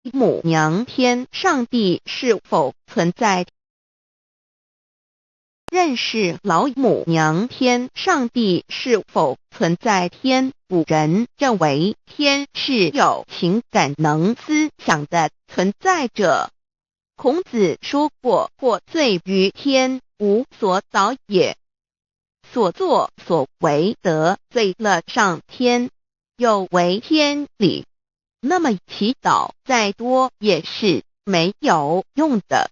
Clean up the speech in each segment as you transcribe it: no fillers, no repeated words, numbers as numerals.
母娘天上帝是否存在？认识老母娘天上帝是否存在天？古人认为天是有情感能思想的存在者。孔子说过：或罪于天，无所导也。所作所为得罪了上天，有违天理，那么祈祷再多也是没有用的。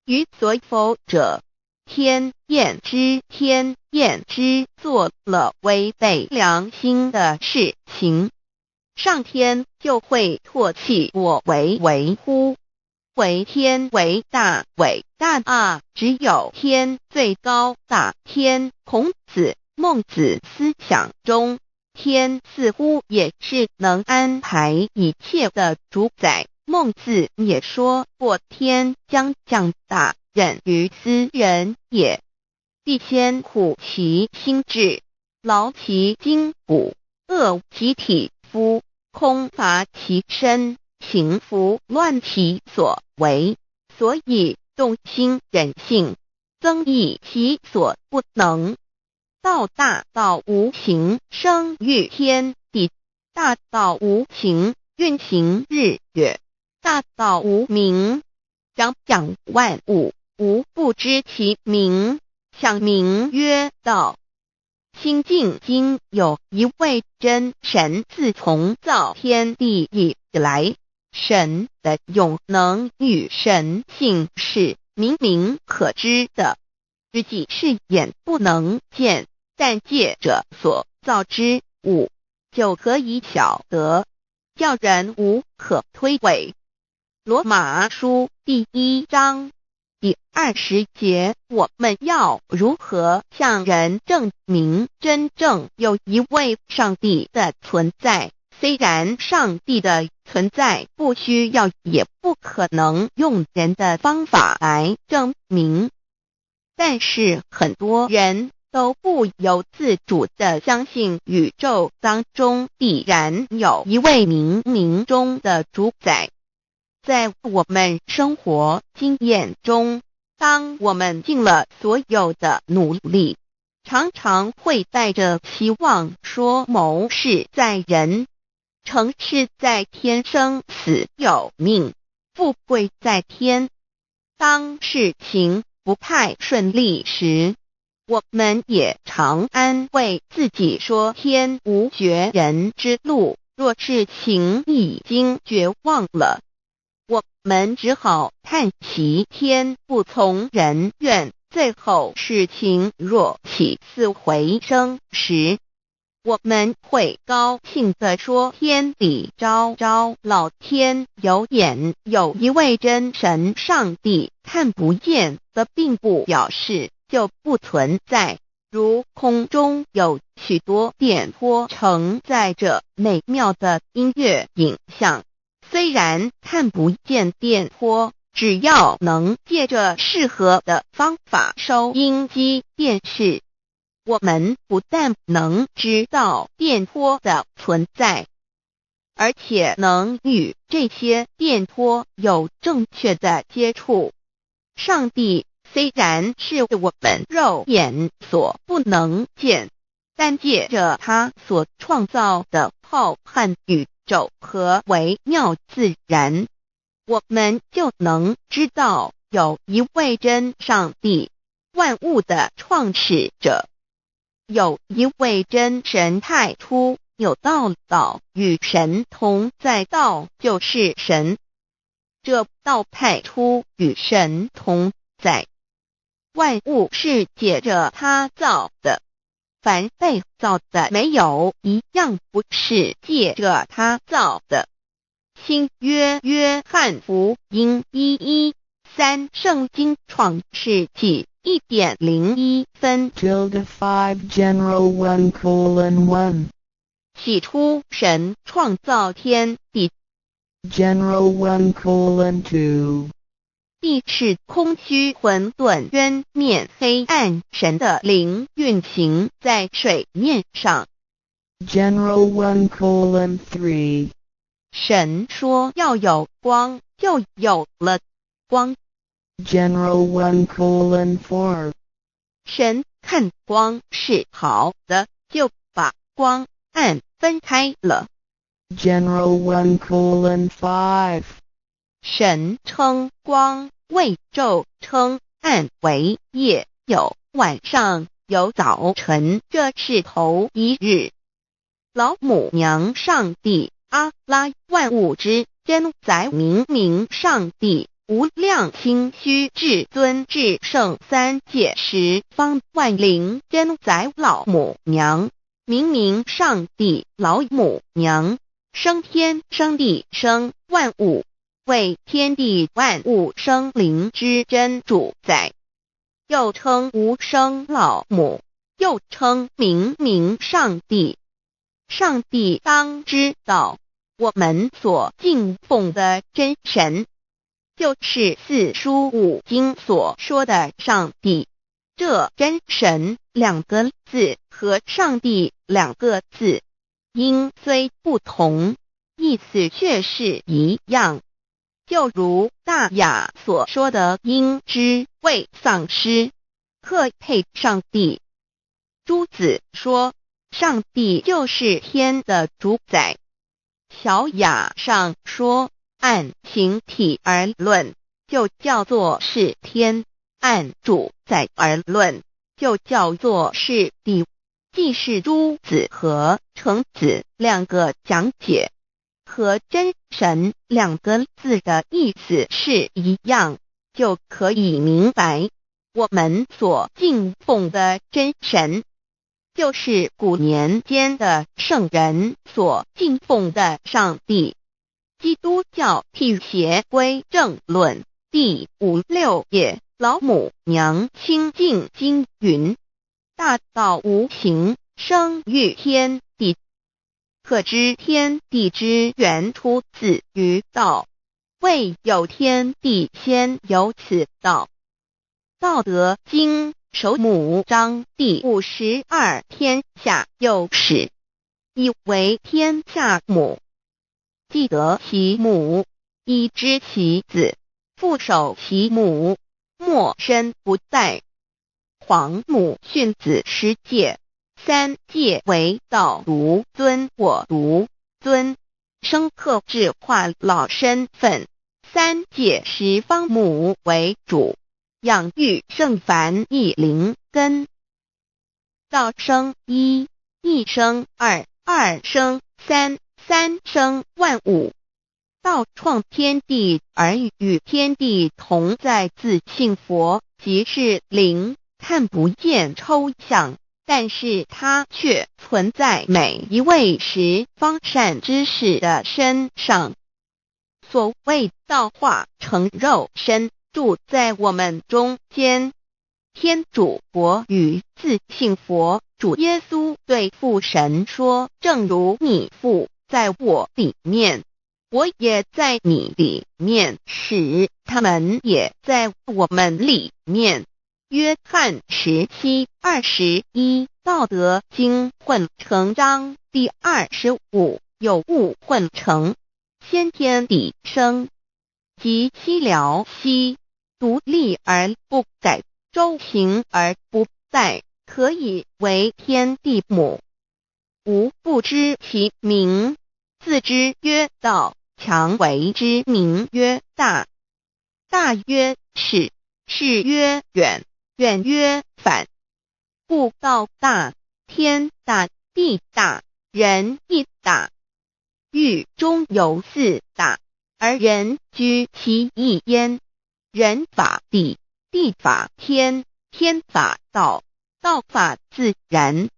予所否者，天厌之，天厌之，做了违背良心的事情，上天就会唾弃我为乎？为天为大，伟大啊！只有天最高大天。孔子、孟子思想中，天似乎也是能安排一切的主宰。孟子也说过：天将降大任于斯人也，必先苦其心志，劳其筋骨，饿其体肤，空乏其身，情服乱其所为，所以动心忍性，增益其所不能。道大道无形，生育天地；大道无情，运行日月；大道无名，掌讲万物，无不知其名，想名曰道。心经经有一位真神，自从造天地以来，神的永能与神性是明明可知的，实际是眼不能见，但借着所造之物，就可以晓得，叫人无可推诿。罗马书第1章第20节，我们要如何向人证明真正有一位上帝的存在？虽然上帝的存在不需要也不可能用人的方法来证明，但是很多人都不由自主地相信宇宙当中必然有一位冥冥中的主宰。在我们生活经验中，当我们尽了所有的努力，常常会带着希望说谋事在人，成事在天，生死有命，富贵在天。当事情不太顺利时，我们也常安慰自己说天无绝人之路，若事情已经绝望了，我们只好叹息天不从人愿。最后事情若起死回生时，我们会高兴地说天理昭昭，老天有眼，有一位真神上帝，看不见的并不表示就不存在。如空中有许多电波承载着美妙的音乐影像，虽然看不见电波，只要能借着适合的方法收音机电视，我们不但能知道电波的存在，而且能与这些电波有正确的接触。上帝虽然是我们肉眼所不能见，但借着他所创造的浩瀚宇宙和微妙自然，我们就能知道有一位真上帝，万物的创始者，有一位真神太初有道，道与神同在，道就是神，这道太初与神同在。万物是借着他造的，凡被造的没有一样不是借着他造的。新约约翰福音1:13，圣经创世纪1.01分 5 general 1:1 起初神创造天地， general 1:2 地是空虚混沌渊面黑暗，神的灵运行在水面上。 general 1:3神说要有光，就有了光。General 1:4. 神看光是好的，就把光暗分开了。General 1:5. 神称光为昼，称暗为夜，有晚上，有早晨，这是头一日。老母娘上帝阿拉万物之真宰明明上帝无量心虚至尊至圣三界十方万灵真宰老母娘明明上帝老母娘生天生地生万物，为天地万物生灵之真主宰，又称无生老母，又称明明上帝。上帝当知道，我们所敬奉的真神，就是四书五经所说的上帝。这真神两个字和上帝两个字，音虽不同，意思却是一样。就如大雅所说的音之谓丧失，克配上帝。朱子说上帝就是天的主宰。小雅上说按形体而论，就叫做是天；按主宰而论，就叫做是地。既是朱子和程子两个讲解，和真神两个字的意思是一样，就可以明白，我们所敬奉的真神，就是古年间的圣人所敬奉的上帝。基督教辟邪归正论第56页，老母娘清净经云：大道无形，生育天地，可知天地之源出自于道，未有天地，先有此道。道德经首母章第52，天下有始，以为天下母。既得其母，以知其子，父守其母，莫身不殆。皇母训子十戒，三戒为道如尊我如尊，生克制化老身份。三戒十方母为主，养育圣凡一灵根。道生一，一生二，二生三，三生万物。道创天地而与天地同在，自性佛，即是灵，看不见抽象，但是它却存在每一位十方善知识的身上。所谓道化成肉身，住在我们中间。天主佛与自性佛主耶稣对父神说：正如你父在我里面，我也在你里面，使他们也在我们里面。约翰17:21，道德经混成章第25，有物混成，先天地生，即西辽西，独立而不改，周行而不殆，可以为天地母。吾不知其名，自之曰道，强为之名曰大。大曰是，是曰远，远曰反。故道大，天大，地大，人亦大。狱中有四大，而人居其一焉。人法地，地法天，天法道，道法自然。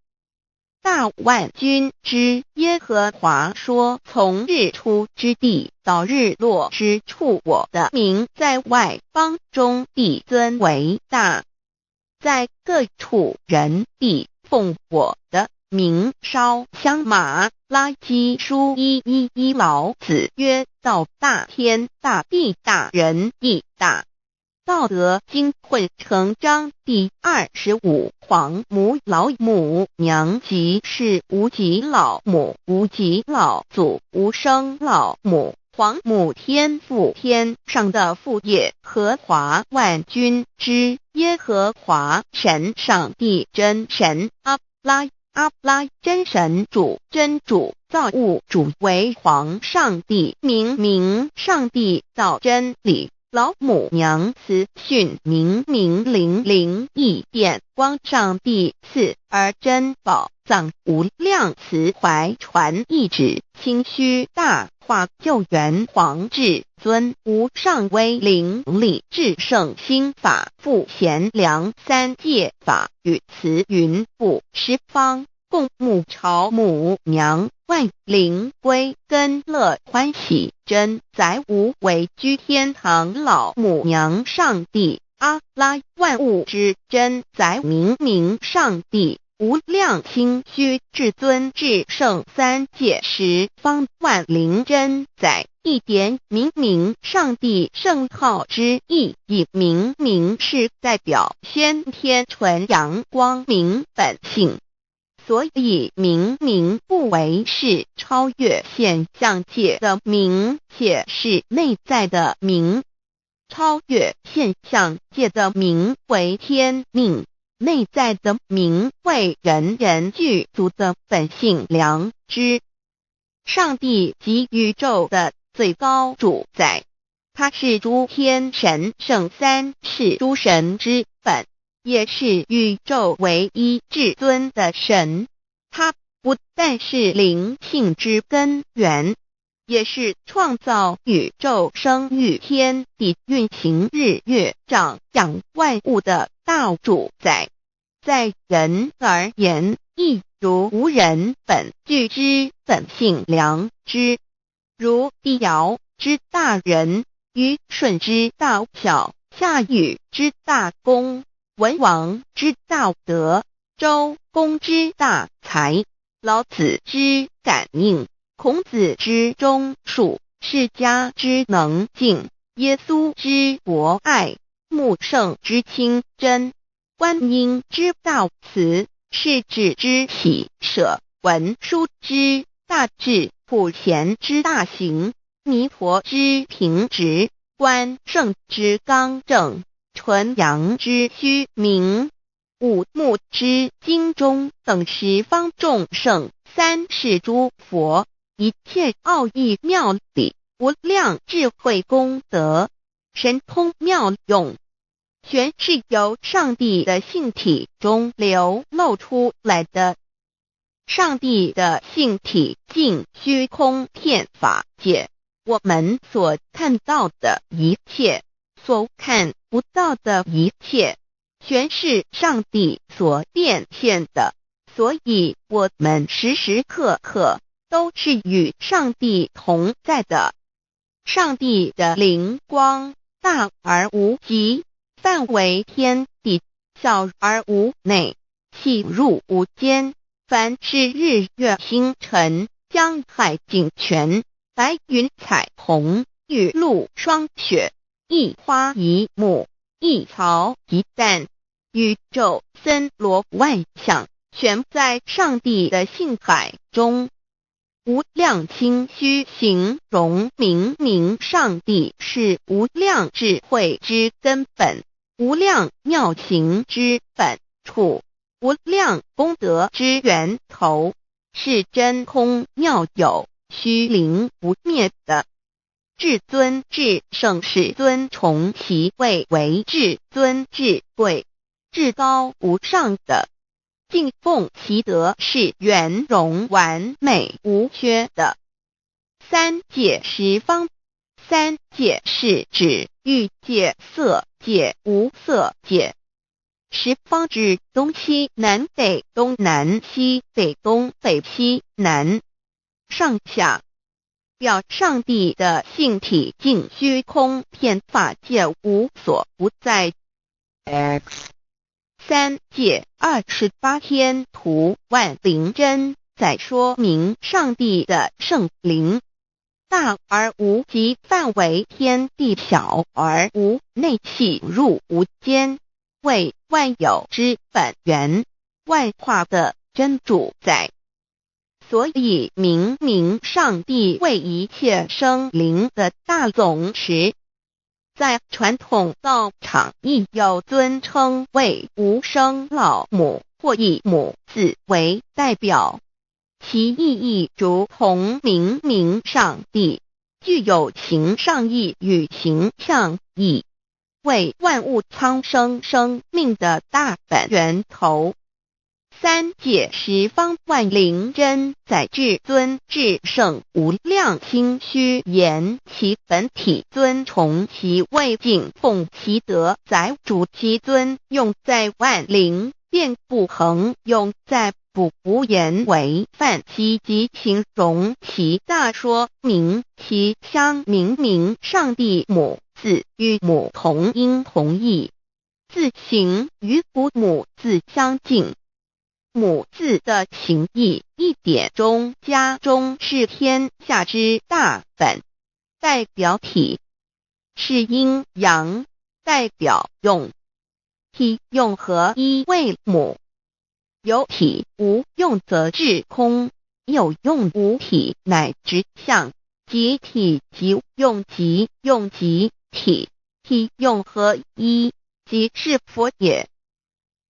大万军之耶和华说：从日出之地到日落之处，我的名在外邦中必尊为大。在各处人必奉我的名烧香。马拉基书1:11，老子曰：道大，天大，地大，人亦大。道德经混成章第25黄母老母娘即是无极老母，无极老祖，无生老母。黄母天父，天上的父也，和华万军之耶和华神，上帝真神，阿拉真神主，真主造物主为皇上帝，明上帝造真理。老母娘慈训明灵义电光，上帝赐而珍宝藏无量慈怀传一旨，清虚大化救援皇至尊无上威灵力至圣心法复贤良三界法与慈云布十方共沐朝母娘，万灵归根乐欢喜，真载无为居天堂老母娘上帝，阿拉万物之真载明上帝，无量清虚至尊至圣三界十方万灵真载，一点明上帝圣号之意，以明是代表先天纯阳光明本性。所以明不为是超越现象界的明，且是内在的明。超越现象界的明为天命，内在的明为人人具足的本性良知。上帝即宇宙的最高主宰，他是诸天神圣三世诸神之本，也是宇宙唯一至尊的神。他不但是灵性之根源，也是创造宇宙生育天地运行日月长养万物的大主宰。在人而言，亦如无人本具之本性良知，如帝尧之大仁，虞舜之大巧，夏禹之大功，文王之大德，周公之大才，老子之感应，孔子之忠恕，释迦之能静，耶稣之博爱，穆圣之清真，观音之大慈，世子之喜舍，文殊之大智，普贤之大行，弥陀之平直，关圣之刚正，纯阳之虚明，五目之精中等十方众圣，三世诸佛，一切奥义妙理，无量智慧功德，神通妙用，全是由上帝的性体中流露出来的。上帝的性体尽虚空遍法界，我们所看到的一切，所看不到的一切，全是上帝所变现的，所以我们时时刻刻都是与上帝同在的。上帝的灵光大而无极，范围天地，小而无内，细入无间。凡是日月星辰，江海井泉，白云彩虹，雨露霜雪，一花一木，一草一蛋，宇宙森罗万象，全在上帝的性海中。无量清虚形容明上帝是无量智慧之根本，无量妙行之本处，无量功德之源头，是真空妙有，虚灵不灭的。至尊至圣世尊崇其位为至尊至贵，至高无上的，敬奉其德是圆融完美无缺的。三界十方，三界是指欲界、色界、无色界。十方指东西南北东南西北东北西南上下，表上帝的性体尽虚空遍法界无所不在。 X 三界28天图万灵真在说明上帝的圣灵。大而无极，范围天地小而无内，气入无间，为万有之本源，万化的真主宰。所以明明上帝为一切生灵的大总持，在传统道场亦有尊称为无生老母或以母字为代表，其意义如同明明上帝具有形上义与形象义，为万物苍生生命的大本源头。三界十方万灵真载至尊至圣无量心虚言，其本体尊崇其位，敬奉其德，载主其尊，用在万灵，便不恒用在不无言为范其及形容其大，说明其相明上帝母字与母同音同义，字形与古母字相近。母字的情义一点中加中是天下之大本，代表体；是阴阳，代表用。体用合一为母，有体无用则至空，有用无体乃直相，即体即用即用即体，体用合一即是佛也。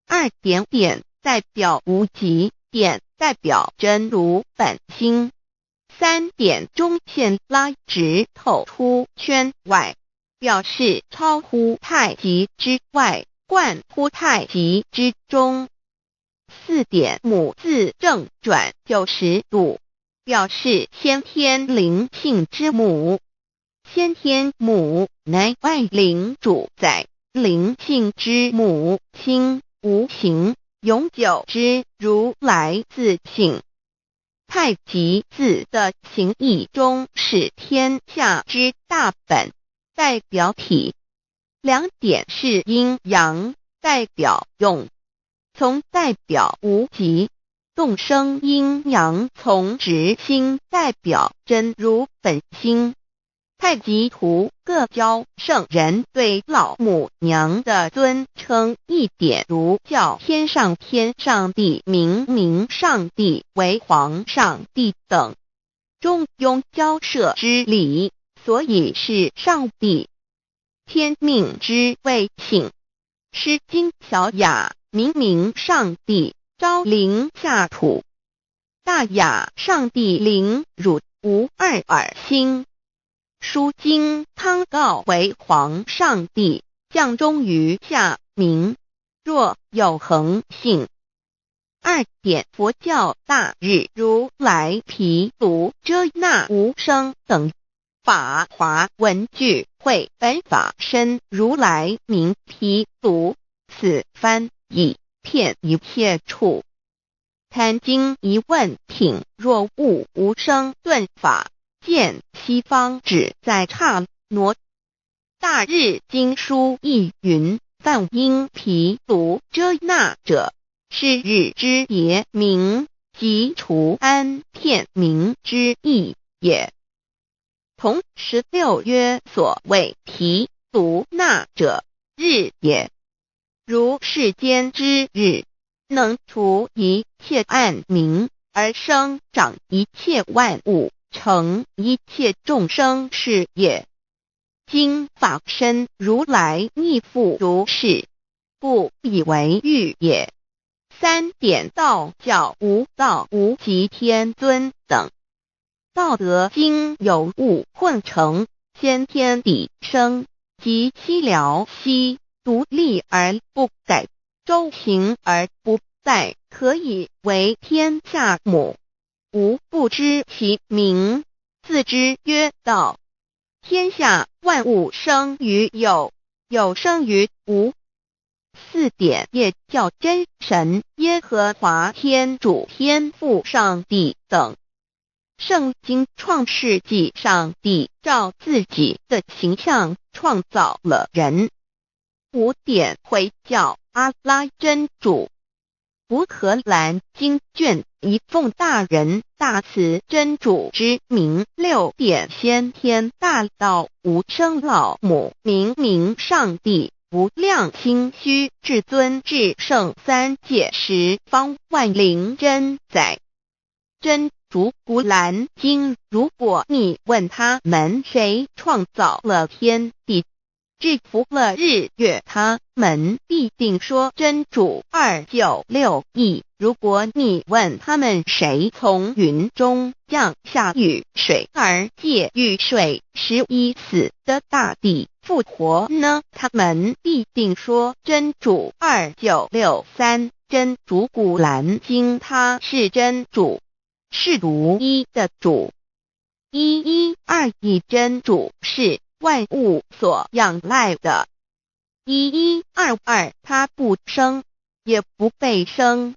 二点点代表无极，点代表真如本心，三点中线拉直透出圈外，表示超乎太极之外，贯乎太极之中。四点母字正转90度，表示先天灵性之母。先天母乃外灵主宰，灵性之母亲无形永久之如来自性。太极字的形义中是天下之大本，代表体；两点是阴阳，代表用。从代表无极，动生阴阳从直心，代表真如本心。太极图各教圣人对老母娘的尊称，一点如叫天上帝、明上帝为皇上帝等，中庸交涉之理，所以是上帝。天命之谓性，诗经小雅明上帝昭灵下土，大雅上帝灵汝无二耳心。书经汤告为皇上帝，降忠于下民，若有恒性。二点佛教大日如来毗卢遮那无生等法华文具会本法身如来名毗卢，此翻译遍一切处。坛经一问品，若悟无生顿法，见西方只在刹那。大日经书亦云，梵音毗卢遮那者，是日之别名，即除安片名之意也。同16曰，所谓毗卢那者，日也。如世间之日，能除一切暗明，而生长一切万物，成一切众生是也。今法身如来亦复如是，不以为喻也。三点道教无道无极天尊等，道德经有物混成，先天地生，即悉了悉，独立而不改，周行而不殆，可以为天下母。吾不知其名，自之曰道。天下万物生于有，有生于无。四点也叫真神、耶和华天主、天父上帝等。圣经创世纪，上帝照自己的形象创造了人。五点会叫阿拉真主。乌克兰经卷以奉大仁大慈真主之名，6点先天大道无生老母明明上帝无量清虚至尊至圣三界十方万灵真在。真主古兰经，如果你问他们谁创造了天地，制服了日月，他们必定说真主296亿。如果你问他们谁从云中降下雨水而借雨水使已死的大地复活呢？他们必定说真主2963。真主古兰经，他是真主，是独一的主，112真主是万物所仰赖的，1122他不生也不被生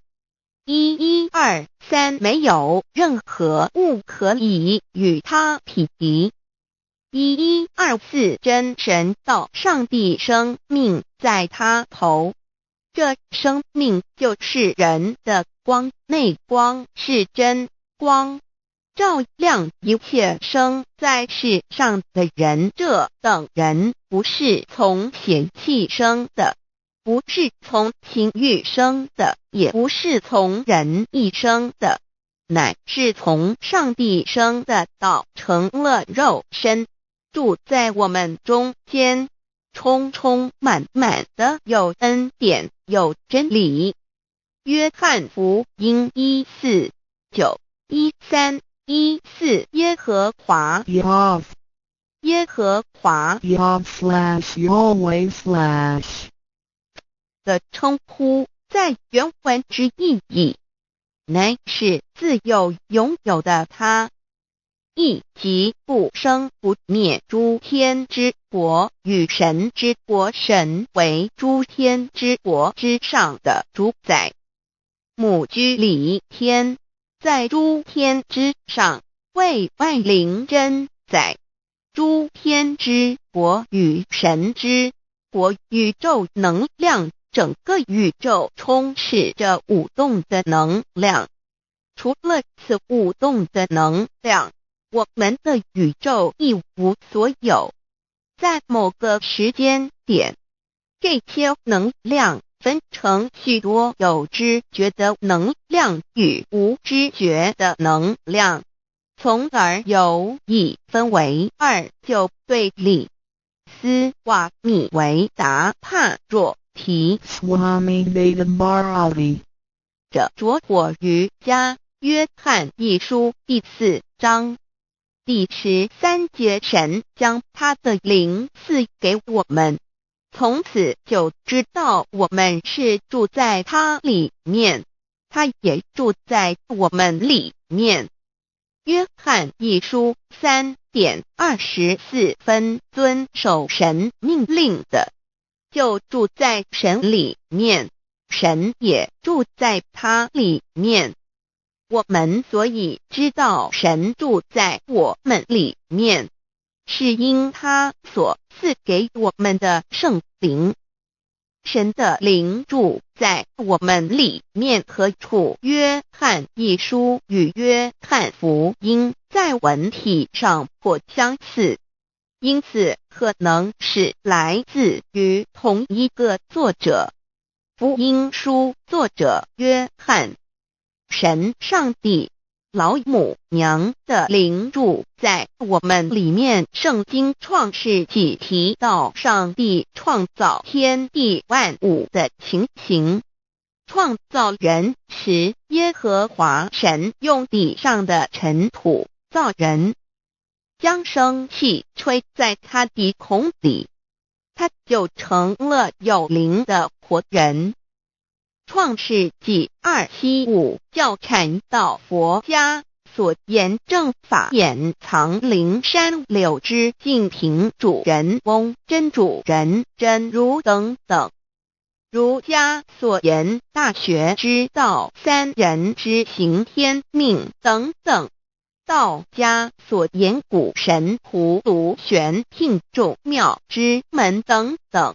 ，1123没有任何物可以与他匹敌，1124真神道上帝生命在他头，这生命就是人的光，内光是真光，照亮一切生在世上的人。这等人不是从血气生的，不是从情欲生的，也不是从人意生的，乃是从上帝生的道成了肉身，住在我们中间，充充满满的有恩典有真理。约翰福音1491314耶和华 Yav 耶和华 Yav/Yahweh/ 的称呼，在原文之意义，乃是自有拥有的他，亦即不生不灭诸天之国与神之国，神为诸天之国之上的主宰，母居里天，在诸天之上，为万灵真在。诸天之国与神之国，宇宙能量，整个宇宙充斥着舞动的能量。除了此舞动的能量，我们的宇宙一无所有。在某个时间点，这些能量分成许多有知觉的能量与无知觉的能量，从而有一分为二，就对立。斯瓦米维达帕若提 Swami Vedabharati 着着火瑜伽约翰一书第4章第13节，神将他的灵赐给我们，从此就知道我们是住在他里面，他也住在我们里面。约翰一书3:24，遵守神命令的，就住在神里面，神也住在他里面。我们所以知道神住在我们里面，是因他所赐给我们的圣灵。神的灵住在我们里面，何处？约翰一书与约翰福音在文体上颇相似，因此可能是来自于同一个作者。福音书作者约翰，神上帝老母娘的灵住在我们里面。圣经创世纪提到上帝创造天地万物的情形，创造人时，耶和华神用地上的尘土造人，将生气吹在他鼻孔里，他就成了有灵的活人。创世纪275教禅道佛家所言正法掩藏灵山柳之净瓶主人翁真主人真如等等。儒家所言大学之道三人之行天命等等。道家所言古神荼毒玄牝众妙之门等等。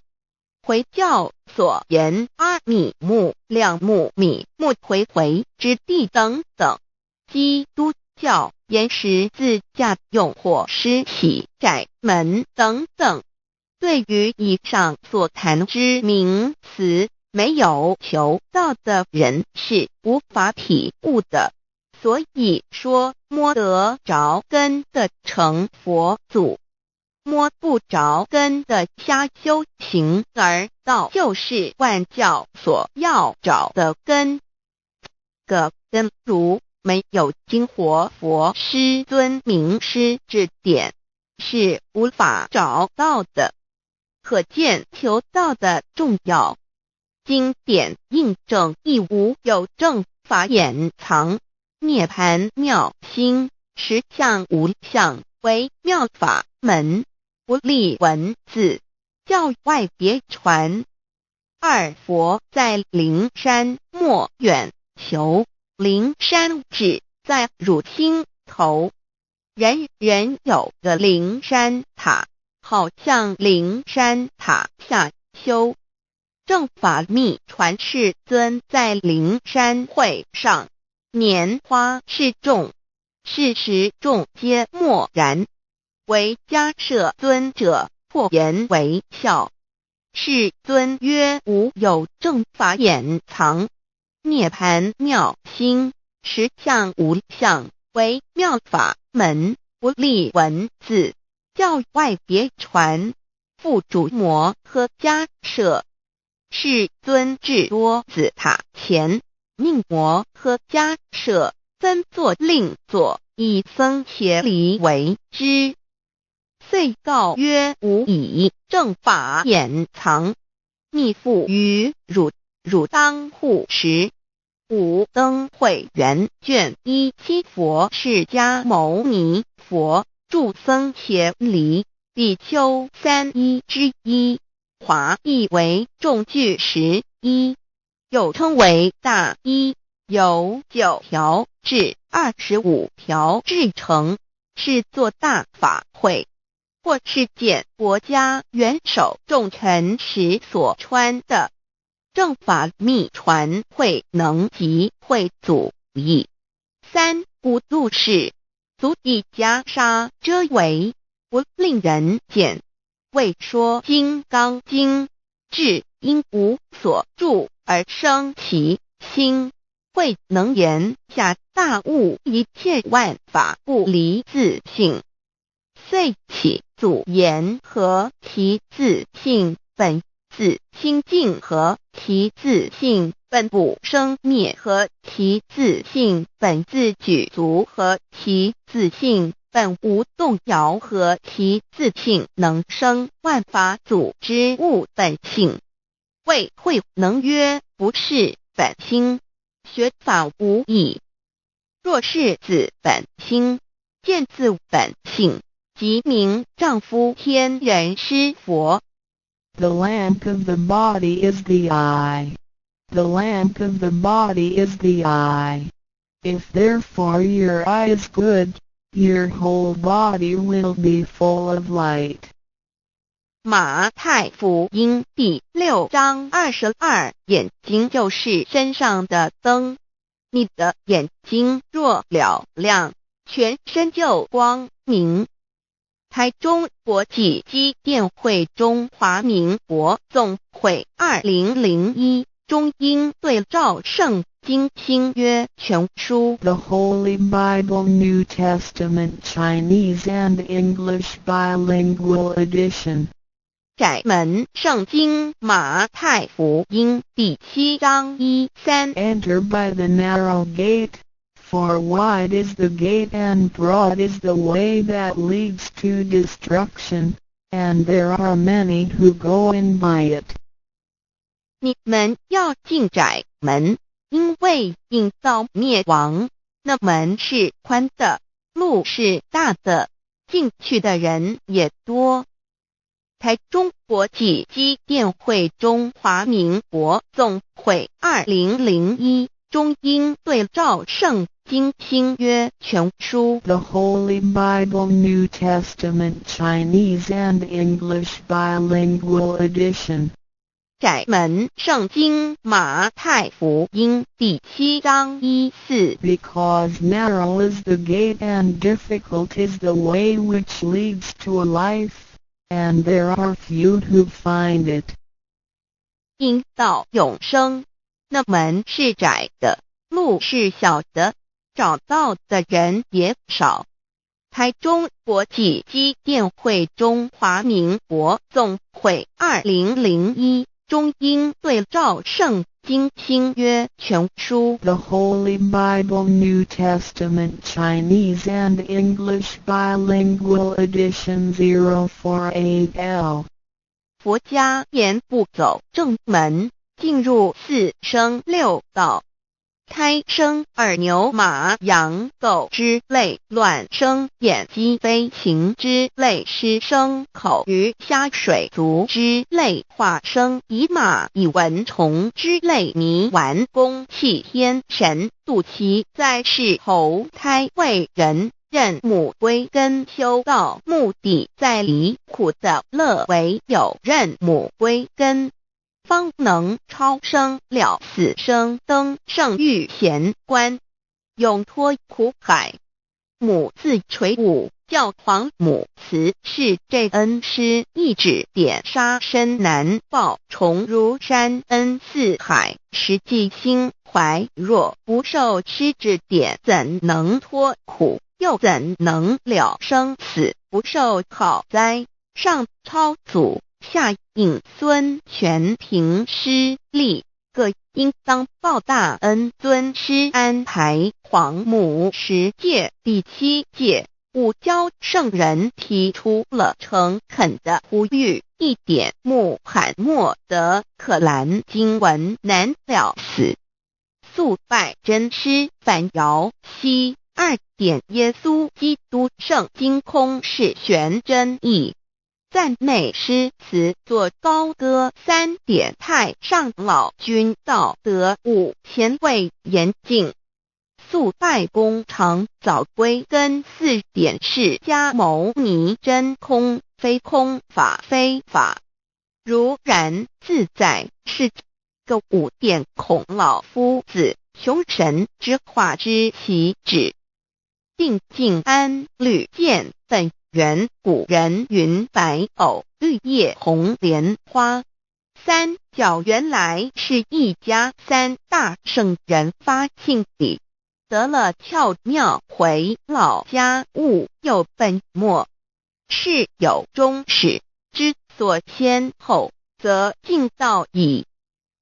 回教所言阿米木、亮木、米木回之地等等。基督教言十字架用或施洗、窄门等等。对于以上所谈之名词，没有求道的人是无法体悟的。所以说摸得着根的成佛祖，摸不着根的瞎修行而道，就是万教所要找的根。个根如没有经活佛师尊名师指点，是无法找到的。可见求道的重要。经典印证亦无有正法掩藏，涅盘妙心，实相无相，为妙法门，不立文字，教外别传。二佛在灵山莫远求，灵山只在汝心头。人人有个灵山塔，好像灵山塔下修。正法密传世尊在灵山会上，拈花示众，是时众皆默然，唯迦摄尊者破颜为笑。世尊曰：无有正法掩藏，涅盘妙心，实相无相，为妙法门，不立文字，教外别传。复主摩诃迦摄。世尊至多子塔前，命摩诃迦摄分作另作，以僧伽梨为之。遂告曰：吾以正法掩藏，密付于汝，汝当护持。五灯会元卷17佛释迦牟尼佛著僧伽梨比丘31之一，华译为众句11，又称为大一，由9条至25条制成，是作大法会，或是见国家元首重臣时所穿的。正法密传会能及会祖义。三五度世，足以袈裟遮为，不令人见。为说金刚经，至因无所住而生其心，会能言下大悟一切万法不离自性。遂起祖言和其自性本自清净和其自性本不生灭和其自性本自举足和其自性本无动摇和其自性能生万法组之物本性。谓会能曰：不是本心，学法无益。若是自本心，见自本性，即名丈夫天人师佛。The lamp of the body is the eye. The lamp of the body is the eye. If therefore your eye is good, your whole body will be full of light. 马太福音第6章22，眼睛就是身上的灯。你的眼睛若了亮，全身就光明。台中国际机电会中华民国总会2001中英对照圣经新约全书 The Holy Bible New Testament Chinese and English Bilingual Edition. 窄门圣经马太福音第7章1-3 Enter by the narrow gate, for wide is the gate and broad is the way that leads to destruction, and there are many who go in by it. 你们要进窄门，因为引到灭亡。那门是宽的，路是大的，进去的人也多。台中国际机电会中华民国总会2001中英对照圣经新约全书 The Holy Bible New Testament Chinese and English Bilingual Edition. 窄门圣经马太福音第7章1-4 Because narrow is the gate and difficult is the way which leads to life, and there are few who find it. 因到永生，那门是窄的，路是小的，找到的人也少。台中国际机电会中华民国总会2001中英对照圣经新约全书 The Holy Bible New Testament Chinese and English Bilingual Edition 048L 佛家言不走正门，进入4生6道。胎生耳牛马羊狗之类，卵生眼鸡飞禽之类，湿生口鱼虾水族之类，化生以马以蚊虫之类，泥丸公气天神度其在世投胎为人，任母归根修道，目的在离苦的乐，唯有任母归根，方能超生了死生，登圣域贤官，永脱苦海。母自垂武，教皇母慈是这恩师，一指点杀身难报，重如山恩似海，实际心怀若不受师指点，怎能脱苦？又怎能了生死？不受考灾，上超祖，下应孙权凭师力，各应当报大恩。尊师安排黄母10诫，第7诫五教圣人提出了诚恳的呼吁，一点穆罕默德可兰经文难了死，素拜真师反摇西。2点耶稣基督圣经空是玄真义，赞美诗词作高歌。3点太上老君道德5前卫严谨，素拜公常早归根。4点释迦牟尼真空非空，法非法，如然自在是个5点孔老夫子雄神之化之其旨，定静安律见本源。古人云白藕绿叶红莲花。3角原来是一家3大圣人发庆礼，得了巧妙回老家，务有本末，事有终始，之所先后，则敬道矣。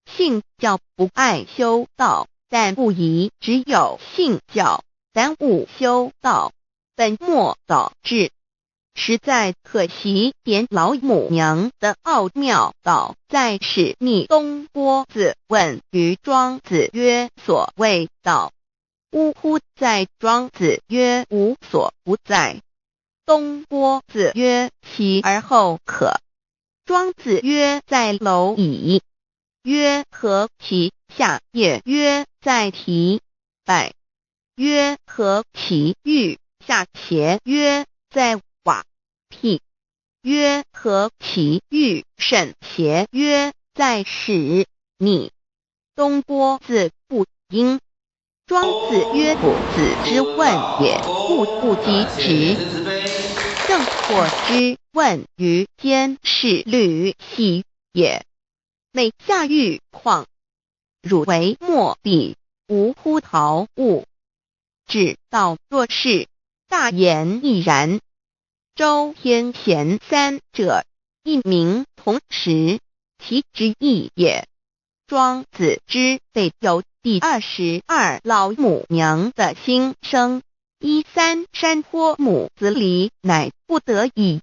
信教不爱修道，但不宜只有信教，耽误修道，本末倒置，实在可惜。点老母娘的奥妙道在使密东郭子问于庄子曰：所谓道，呜呼！在庄子曰：无所不在。东郭子曰：其而后可？庄子曰：在蝼蚁。曰：何其下也？曰：在蹄。百。曰：何其欲下邪？曰：在瓦辟。曰：何其欲甚邪？曰：在使逆。东郭子不应。庄子曰：夫子之问也，故不及直。正或之问于间，是履兮也。每下欲况，汝为莫必，无乎陶物。指道若是，大言亦然。周天贤3者，一名同时，其之义也。庄子之备有第22老母娘的心声，3山坡母子礼，乃不得已。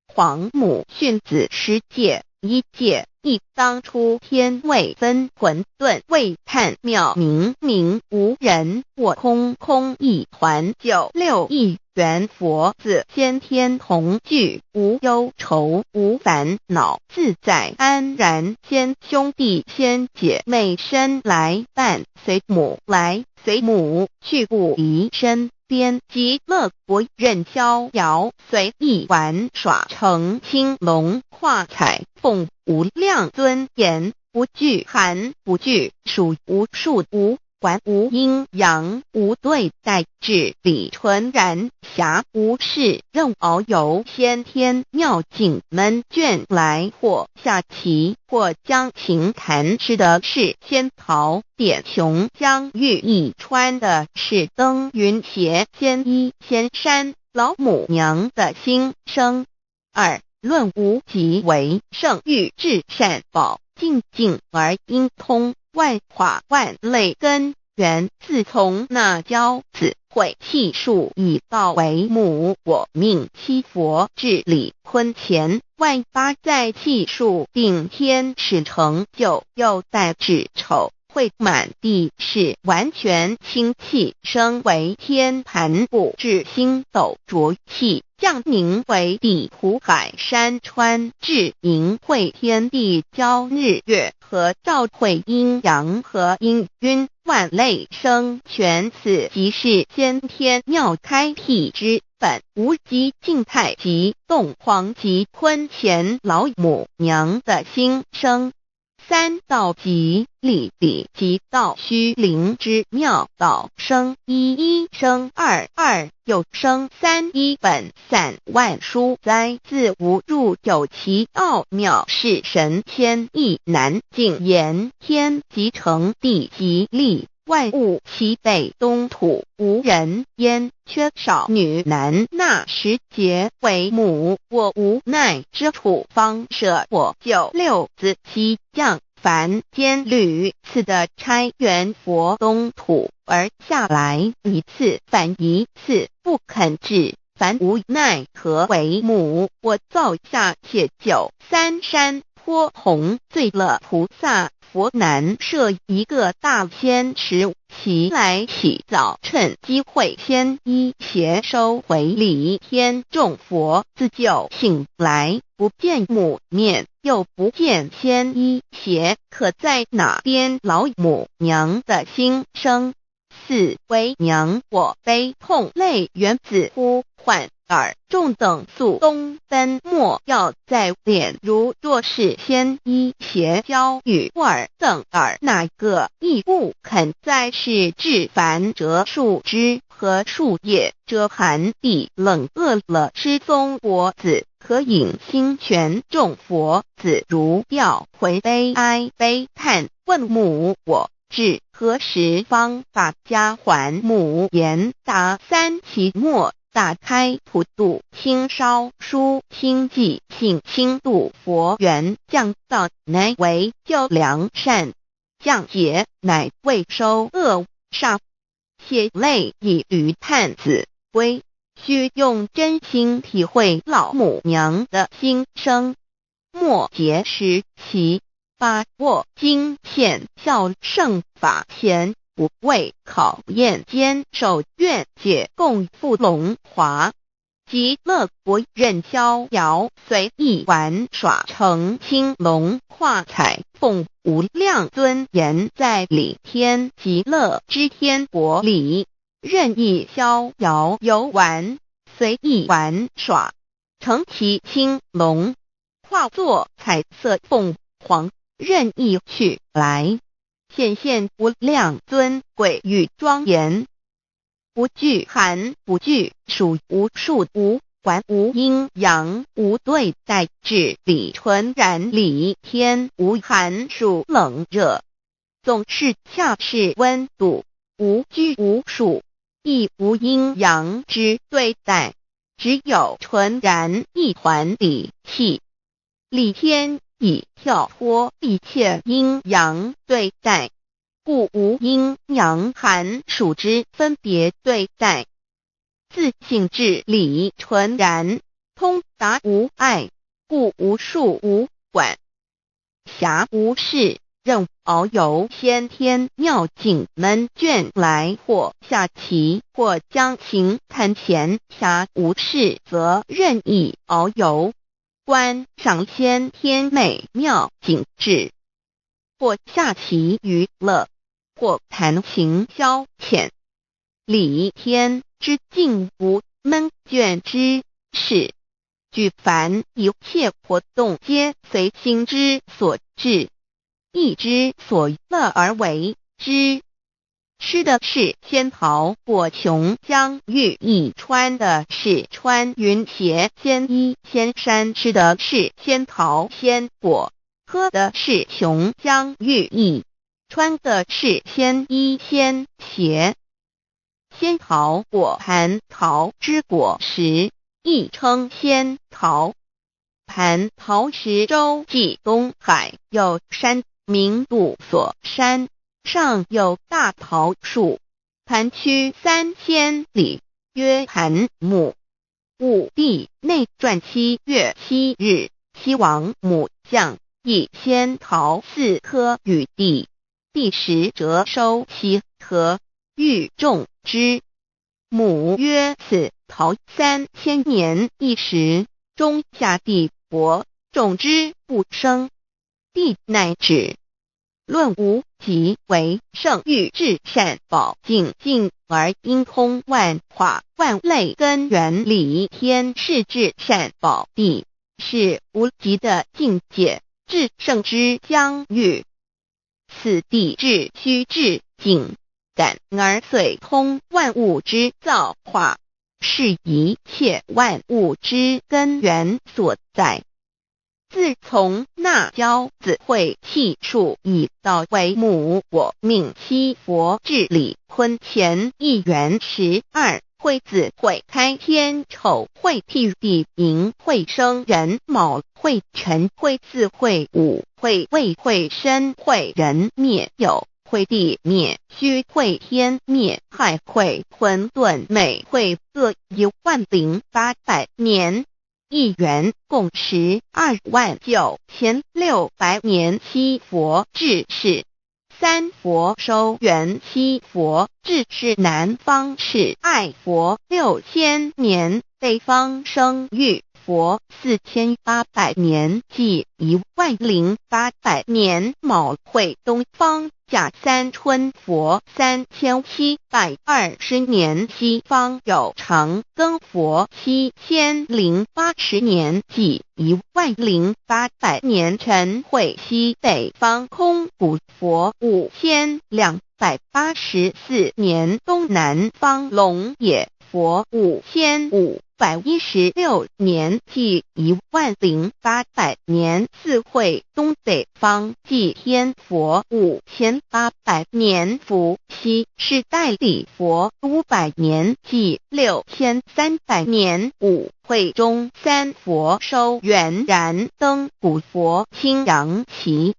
黄母训子10诫，1诫亦当初天未分，混沌未探，妙明明无人，我空空一团。9六一元佛子先天同具，无忧愁无烦恼，自在安然。先兄弟先姐妹生来伴，随母来随母去，不离身。边极乐国人逍遥随意玩耍，成青龙化彩凤，无量尊严，不惧寒不惧暑，无数无管，无阴阳，无对待，至理纯然暇，无事任遨游先天妙境门卷来，或下棋，或将琴弹诗的是仙桃，点琼将玉一穿的是登云鞋仙衣仙山，老母娘的心声。二论无极为圣域至善宝，静静而应通，万法万类根源，自从那骄子会气数以道为母，我命七佛治理坤乾，万八在气数定天使成就，又待至丑会满地是完全清气，升为天盘布至星斗浊气，降凝为地土海山川，至明会天地交日月和照会阴阳和阴晕，万类生全，此即是先天妙开辟之本，无极静态及动黄及坤乾老母娘的心声。三道即理理即道虚灵之妙道，生一一生二二又生三，一本散万殊哉，自无入有其奥妙，是神千亿难尽言，天即成地即立，万物其北东土，无人焉，缺少女男，那时节为母，我无奈之处，方舍我九六子七将凡间屡次的差援佛东土，而下来一次反一次，不肯治，凡无奈何为母，我造下且九三山颇弘罪了菩萨，佛南设一个大仙池，其来起早，趁机会先一邪收回礼天众佛，自救醒来，不见母面，又不见先一邪，可在哪边？老母娘的心声。四为娘我悲痛泪源自呼唤耳众等速东奔，莫要再敛，如若是先一邪教与尔等耳，哪个亦不肯再是至凡折树枝和树叶，遮寒地冷饿了失踪国子，可引心泉众佛子如调回悲哀悲叹，问母我至何时方把家还母？言答三其末，打开普度清烧书清寂性清度佛缘，降道乃为救良善，降劫乃为收恶煞，血泪以于叹子归，须用真心体会老母娘的心声。末节时期，把握经现效圣法前，不畏考验，坚守愿解共赴龙华，极乐国人逍遥随意玩耍，成青龙化彩凤，无量尊严，在理天极乐之天国里，任意逍遥游玩，随意玩耍，成其青龙，化作彩色凤凰，任意去来，显现无量尊贵与庄严，不惧寒不惧暑，无数无管，无阴阳，无对待，至理纯然理天，无寒暑冷热，总是恰是温度，无拘无束，亦无阴阳之对待，只有纯然一团理气。理天以跳脱一切阴阳对待，故无阴阳寒暑之分别对待，自性至理纯然，通达无碍，故无束无管，暇无事，任遨游先天妙境门卷来，或下棋，或将琴弹弦，暇无事则任意遨游，观赏先天美妙景致，或下棋娱乐，或弹琴消遣，理天之静无闷倦之事，举凡一切活动皆随心之所至，意之所乐而为之。吃的是仙桃果琼浆玉液，穿的是穿云鞋仙衣仙衫，吃的是仙桃仙果，喝的是琼浆玉液，穿的是仙衣仙鞋。仙桃果蟠桃之果实，亦称仙桃。蟠桃实洲际东海有山，名杜所山，上有大桃树，盘曲3000里，曰盘木。武帝内传7月7日，西王母将以仙桃4颗与帝，帝时折收其核，欲种之。母曰：此桃3000年一时，中下地薄，种之不生。帝乃止。论无极为圣欲至善宝净尽而应通万化万类根源理天是至善宝地，是无极的境界，至圣之疆域。此地至虚至静感而遂通万物之造化，是一切万物之根源所在。自从那骄子会气数以道为母，我命七佛治理坤乾一元12，会子会开天，丑会替地，寅会生人，卯会辰，会巳，会午，会未，会申，会人灭酉，会地灭戌，会天灭亥，会混沌昧，会各10800年。一元共129600年，七佛治世。三佛收元，七佛治世。南方是爱佛6000年，北方生玉佛4800年，即10800年。卯会东方甲三春佛3720年，西方有长庚佛7080年，即10800年。辰会西北方空谷佛5284年，东南方龙野佛5516年，即10800年。四会东北方祭天佛5800年，伏羲是代理佛500年，即6300年。五会中三佛收元，燃灯古佛青阳旗，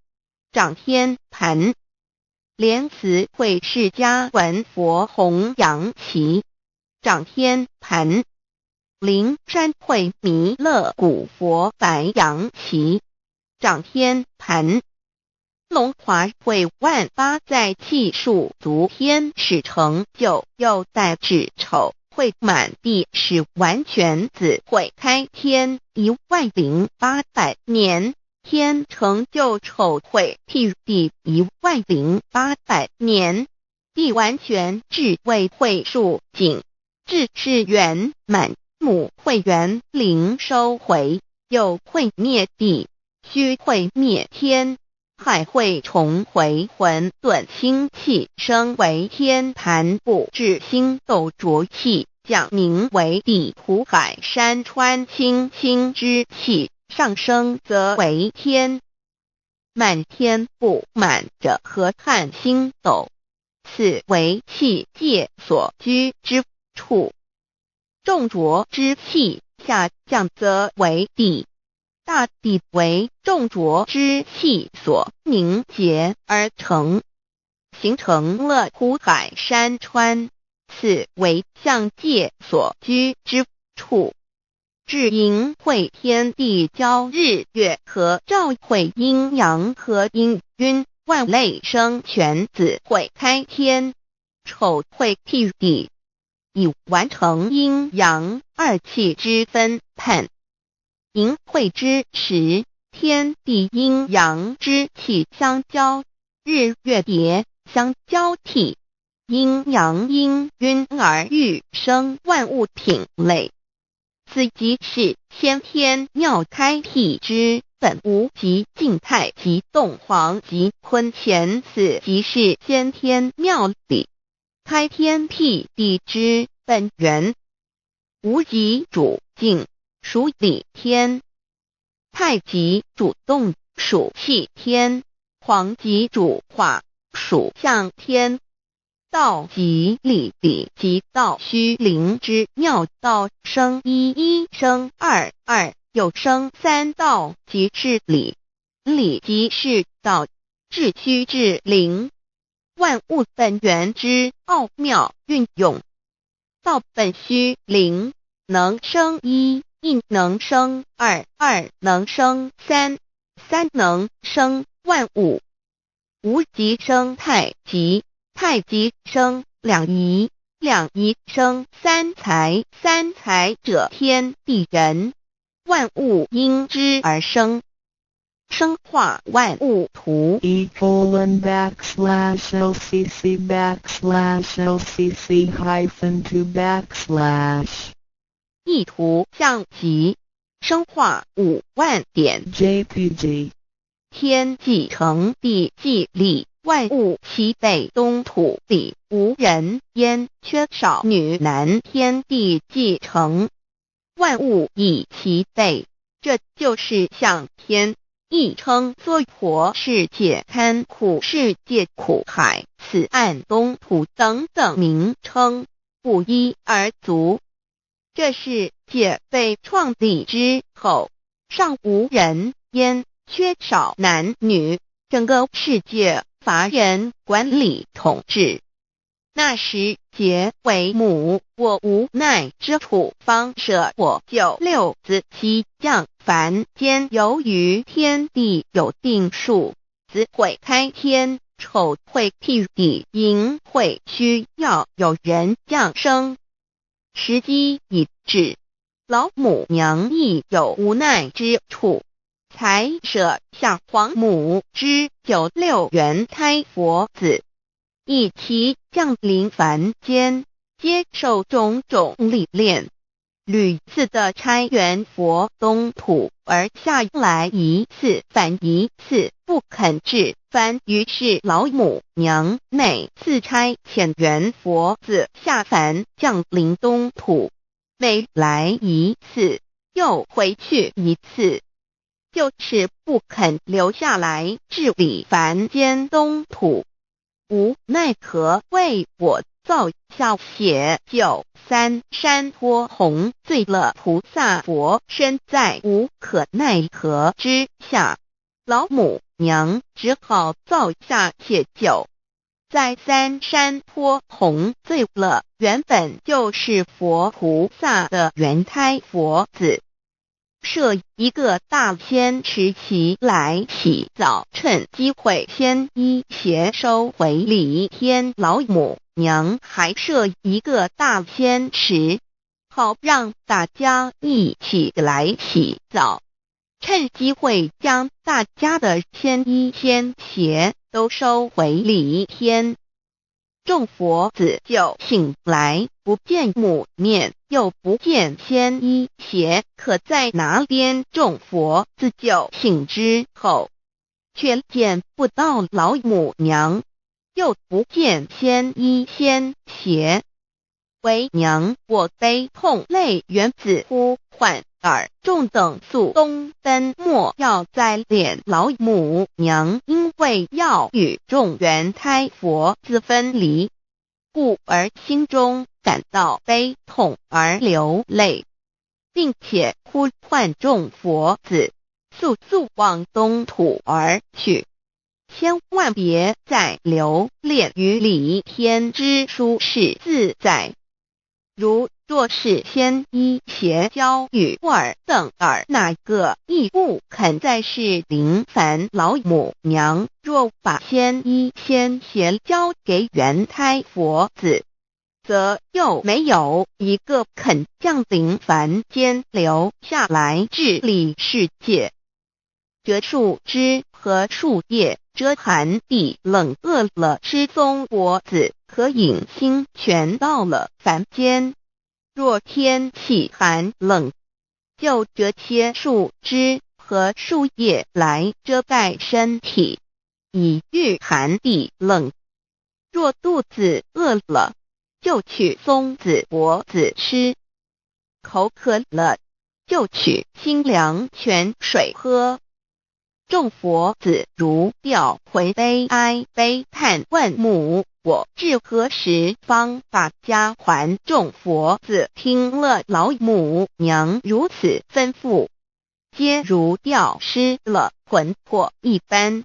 掌天盘。莲慈会释迦文佛红阳旗，掌天盘。灵山会弥勒古佛白阳旗，掌天盘。龙华会万八在气数足天使成就，又代指丑会满地是完全子会开天10800年，天成就丑会替地10800年，地完全至为会数尽，至是圆满。母会元灵收回，又会灭地，戌会灭天，亥会重回混沌星气，生为天盘部，至星斗浊气，降名为地土海山川清清之气，上升则为天。满天不满者河汉星斗，此为气界所居之处。重浊之气下降则为地，大地为重浊之气所凝结而成，形成了土海山川，此为象界所居之处。至寅会天地交日月和照会阴阳和阴晕，万类生全子会开天，丑会替地，以完成阴阳二气之分判。寅会之时，天地阴阳之气相交，日月叠相交替，阴阳因运而育生万物品类，此即是先天妙开辟之本无极静态及动黄及坤乾，此即是先天妙理开天辟地之本源。无极主静，属理天；太极主动，属气天；黄极主化，属象天。道即理，理即道虚灵之妙道，生一，一生二，二又生三，道即是理，理即是道，至虚至灵，万物本源之奥妙运用。道本虚灵，能生一，一能生二，二能生三，三能生万物。无极生太极，太极生两仪，两仪生三才，三才者天地人，万物因之而生，生化万物图。e://LCC/LCC-2/ 意图象极，生化5万点 JPG。天既成地既立，万物其备，东土里无人焉，缺少女男，天地既成，万物以其备，这就是象天。亦称娑婆世界、堪苦世界、苦海、此岸、东土等等名称，不一而足。这世界被创立之后，尚无人焉，缺少男女，整个世界乏人管理统治。那时桀为母，我无奈之处，方舍我9六子七将。凡间由于天地有定数，子会开天，丑会辟地，寅会需要有人降生。时机已至，老母娘亦有无奈之处，才舍下皇母之9六元胎佛子，以其降临凡间，接受种种历练，屡次的差援佛东土，而下来一次反一次不肯至凡，于是老母娘每次差遣援佛子下凡降临东土，每来一次又回去一次，就是不肯留下来治理凡间东土。无奈何为我造下血救三山脱红，罪了菩萨佛身在无可奈何之下，老母娘只好造下血救。在三山脱红罪了原本就是佛菩萨的原胎佛子，设一个大仙池期来洗澡，趁机会先一邪收回礼天。老母娘还设一个大仙池，好让大家一起来洗澡，趁机会将大家的先一先邪都收回礼天。众佛子就醒来，不见母面，又不见先一邪可在哪边。众佛子就醒之后，却见不到老母娘，又不见先一先邪，为娘我悲痛泪源子呼唤耳。众等速东奔，莫要再敛老母娘，因为要与众原胎佛子分离，故而心中感到悲痛而流泪，并且呼唤众佛子速速往东土而去，千万别再留恋于礼天之舒适自在。如若是先一邪教与尔等尔，哪个亦不肯再是临凡老母娘，若把先一先邪交给原胎佛子，则又没有一个肯降临凡间留下来治理世界。折树枝和树叶，遮寒地冷，饿了吃松果子和饮清泉，到了凡间。若天气寒冷，就折些树枝和树叶来遮盖身体，以御寒地冷。若肚子饿了，就取松子果子吃；口渴了，就取清凉泉水喝。众佛子如调回悲哀悲叹，问母：我至何时方把家还？众佛子听了老母娘如此吩咐，皆如吊失了魂魄一般，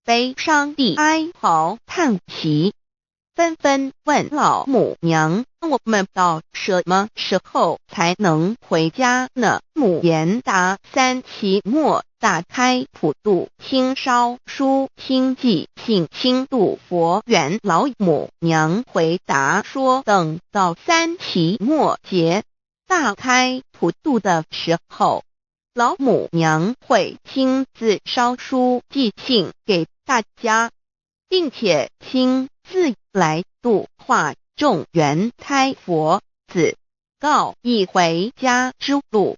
悲伤地哀嚎叹息，纷纷问老母娘：我们到什么时候才能回家呢？母言答：3期末打开普度清烧书清寂信清度佛缘。老母娘回答说，等到3期末节大开普度的时候，老母娘会亲自烧书寄信给大家，并且亲自来度化众缘胎佛子，告一回家之路。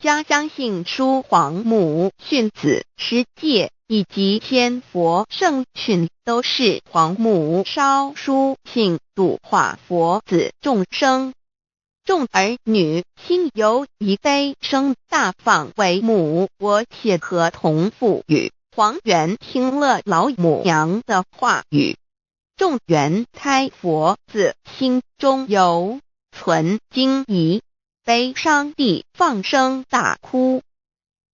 家乡信书皇母训子师戒以及天佛圣训，都是皇母烧书信度化佛子众生。众儿女心有一悲，生大放为母。我且合同赋予。黄元听了老母娘的话语，众缘胎佛子心中有存惊疑，悲伤地放声大哭。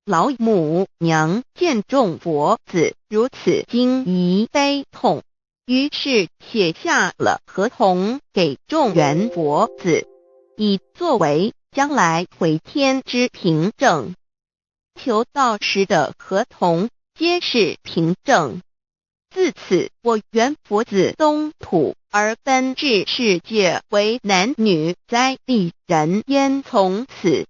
老母娘见众佛子如此惊疑悲痛，于是写下了合同给众缘佛子，以作为将来回天之凭证。求道时的合同皆是凭证。自此，我缘佛子东土而奔至世界为男女在地人焉。从此，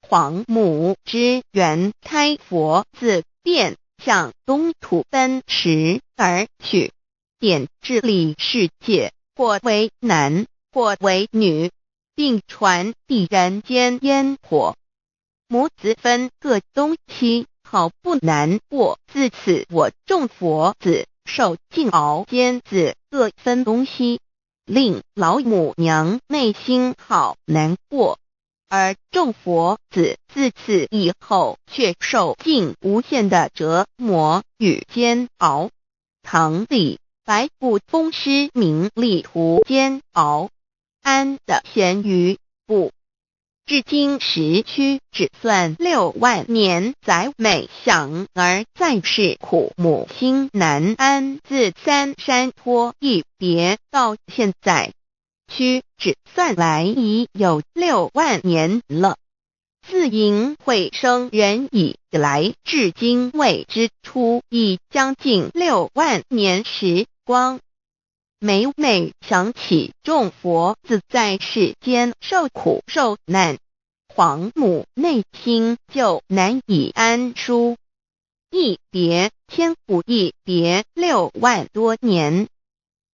皇母之缘胎佛子便向东土奔驰而去，点治理世界，或为男，或为女，并传递人间烟火。母子分各东西，好不难过。自此，我众佛子受尽熬煎子，各分东西，令老母娘内心好难过。而众佛子自此以后却受尽无限的折磨与煎熬。唐李白骨风师名利图煎熬，安得闲于不？至今时区只算6万年，载美想而在世苦，母心难安。自三山托一别到现在，屈指算来已有6万年了。自寅会生人以来，至今未知出，已将近6万年时光。每每想起众佛子在世间受苦受难，皇母内心就难以安舒。一别千古，一别6万多年。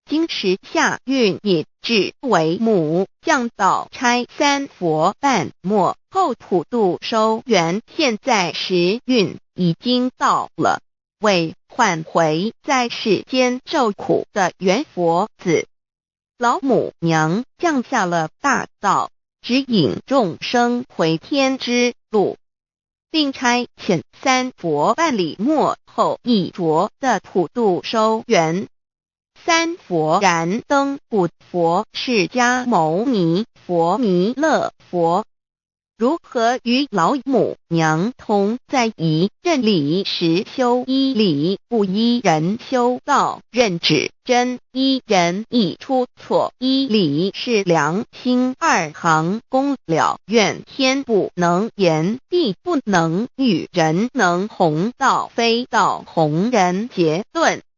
今时夏运也至为母，降道差3佛半末，后普度收圆。现在时运已经到了，为唤回在世间受苦的缘佛子，老母娘降下了大道，指引众生回天之路，并差遣3佛办理末后一着的普度收圆。3佛燃灯古佛、释迦牟尼佛、弥勒佛，如何与老母娘同在一任理时修一理，不依人修道，任指真一人一出错，一理是良心2行功了，愿天不能言，地不能语，人能弘道，非道弘人。结论